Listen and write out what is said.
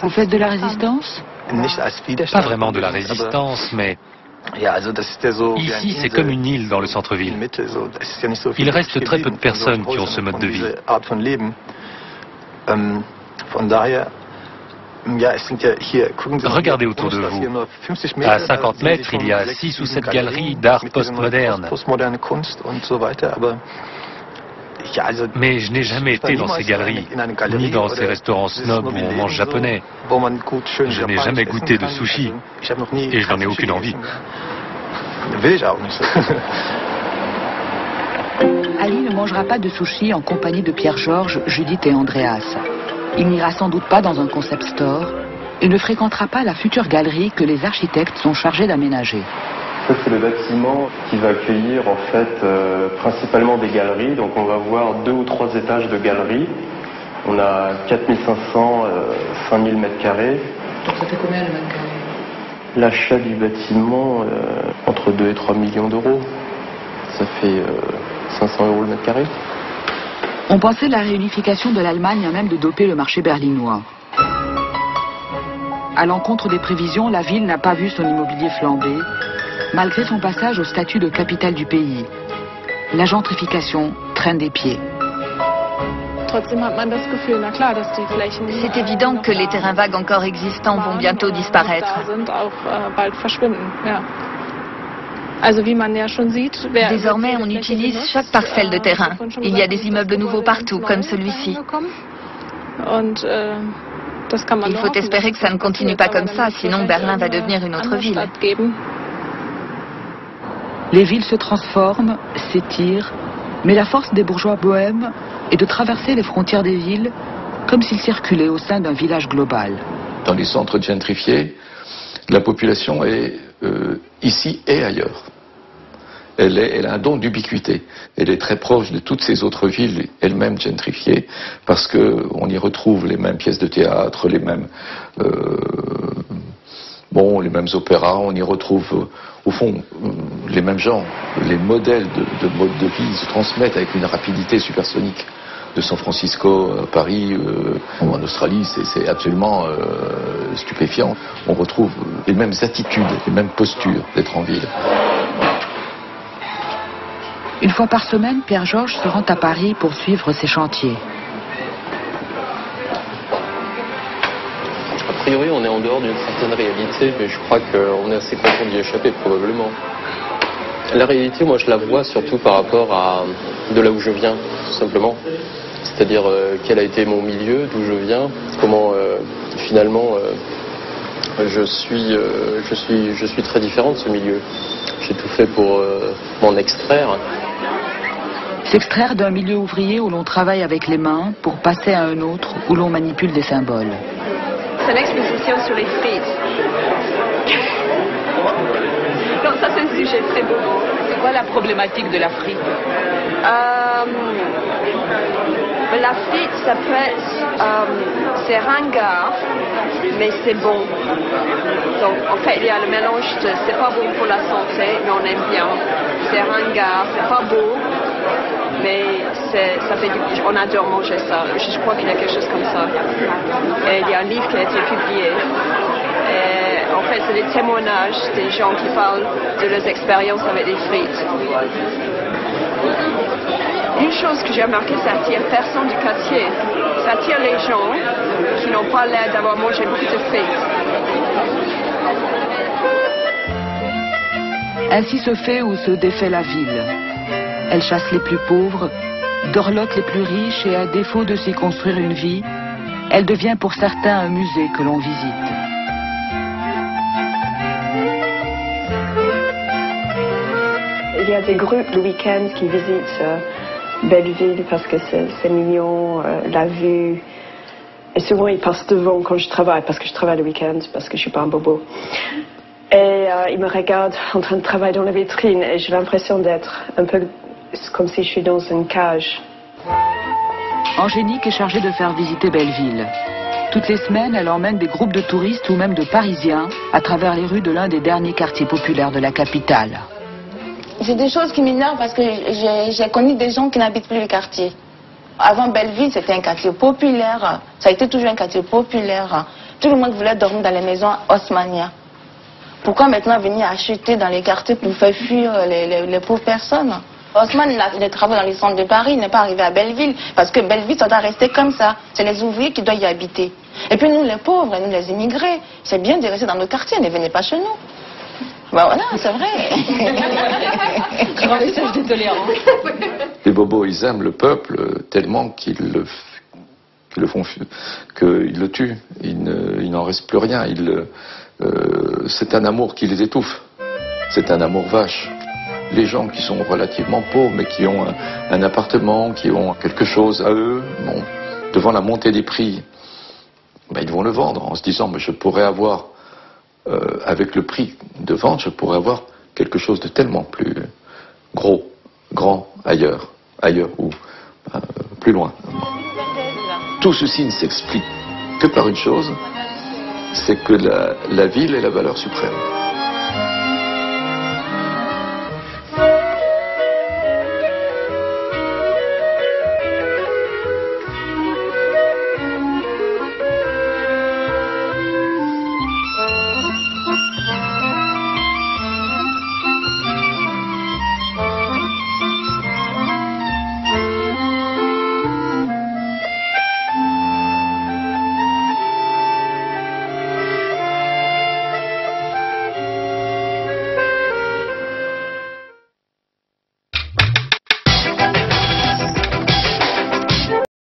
Vous faites de la résistance? Pas vraiment de la résistance, mais ici c'est comme une île dans le centre-ville. Il reste très peu de personnes qui ont ce mode de vie. Regardez autour de vous. À 50 mètres, il y a 6 ou 7 galeries d'art postmoderne. Mais je n'ai jamais été dans ces galeries, ni dans ces restaurants snobs où on mange japonais. Je n'ai jamais goûté de sushi, et je n'en ai aucune envie. Ali ne mangera pas de sushi en compagnie de Pierre-Georges, Judith et Andreas. Il n'ira sans doute pas dans un concept store et ne fréquentera pas la future galerie que les architectes sont chargés d'aménager. Ça, c'est le bâtiment qui va accueillir en fait principalement des galeries. Donc on va voir 2 ou 3 étages de galeries. On a 4500, 5000 mètres carrés. Donc ça fait combien le mètre carré? L'achat du bâtiment, entre 2 et 3 millions d'euros. Ça fait 500 euros le mètre carré. On pensait la réunification de l'Allemagne à même de doper le marché berlinois. À l'encontre des prévisions, la ville n'a pas vu son immobilier flamber, malgré son passage au statut de capitale du pays. La gentrification traîne des pieds. C'est évident que les terrains vagues encore existants vont bientôt disparaître. Désormais, on utilise chaque parcelle de terrain. Il y a des immeubles nouveaux partout, comme celui-ci. Il faut espérer que ça ne continue pas comme ça, sinon Berlin va devenir une autre ville. Les villes se transforment, s'étirent, mais la force des bourgeois bohèmes est de traverser les frontières des villes comme s'ils circulaient au sein d'un village global. Dans les centres gentrifiés, la population est ici et ailleurs. Elle a un don d'ubiquité. Elle est très proche de toutes ces autres villes, elles-mêmes gentrifiées, parce qu'on y retrouve les mêmes pièces de théâtre, les mêmes opéras, on y retrouve au fond les mêmes gens. Les modèles de mode de vie se transmettent avec une rapidité supersonique. De San Francisco à Paris, en Australie, c'est absolument stupéfiant. On retrouve les mêmes attitudes, les mêmes postures d'être en ville. Une fois par semaine, Pierre-Georges se rend à Paris pour suivre ses chantiers. A priori, on est en dehors d'une certaine réalité, mais je crois qu'on est assez content d'y échapper, probablement. La réalité, moi, je la vois surtout par rapport à de là où je viens, tout simplement. C'est-à-dire quel a été mon milieu, d'où je viens, comment finalement je suis très différent de ce milieu. J'ai tout fait pour m'en extraire. S'extraire d'un milieu ouvrier où l'on travaille avec les mains pour passer à un autre où l'on manipule des symboles. C'est l'exposition sur les frites. Donc ça c'est un sujet très beau. C'est quoi la problématique de la frite? La frite, ça peut être, c'est ringard, mais c'est bon. Donc en fait il y a le mélange de, c'est pas bon pour la santé, mais on aime bien. C'est ringard, c'est pas beau, mais ça fait on adore manger ça. Je crois qu'il y a quelque chose comme ça. Et il y a un livre qui a été publié. Et en fait, c'est des témoignages des gens qui parlent de leurs expériences avec les frites. Une chose que j'ai remarqué, ça attire personne du quartier. Ça attire les gens qui n'ont pas l'air d'avoir mangé beaucoup de frites. Ainsi se fait ou se défait la ville. Elle chasse les plus pauvres, dorlote les plus riches et à défaut de s'y construire une vie, elle devient pour certains un musée que l'on visite. Il y a des groupes le week-end qui visitent Belleville parce que c'est mignon, la vue. Et souvent ils passent devant quand je travaille, parce que je travaille le week-end, parce que je suis pas un bobo. Et ils me regardent en train de travailler dans la vitrine et j'ai l'impression d'être un peu comme si je suis dans une cage. Angénique est chargée de faire visiter Belleville. Toutes les semaines, elle emmène des groupes de touristes ou même de Parisiens à travers les rues de l'un des derniers quartiers populaires de la capitale. J'ai des choses qui m'énervent parce que j'ai connu des gens qui n'habitent plus le quartier. Avant Belleville, c'était un quartier populaire. Ça a été toujours un quartier populaire. Tout le monde voulait dormir dans les maisons haussmanniennes. Pourquoi maintenant venir acheter dans les quartiers pour faire fuir les pauvres personnes? Haussmann, il travaille dans les centres de Paris, il n'est pas arrivé à Belleville, parce que Belleville, ça doit rester comme ça. C'est les ouvriers qui doivent y habiter. Et puis nous, les pauvres, nous, les immigrés, c'est bien de rester dans nos quartiers, ne venez pas chez nous. Ben voilà, c'est vrai. Grand message de tolérance. Les bobos, ils aiment le peuple tellement qu'ils le tuent. Il n'en reste plus rien. C'est un amour qui les étouffe. C'est un amour vache. Les gens qui sont relativement pauvres, mais qui ont un appartement, qui ont quelque chose à eux, bon, devant la montée des prix, ben, ils vont le vendre en se disant, mais je pourrais avoir, avec le prix de vente, je pourrais avoir quelque chose de tellement plus grand ailleurs ou plus loin. Tout ceci ne s'explique que par une chose, c'est que la ville est la valeur suprême.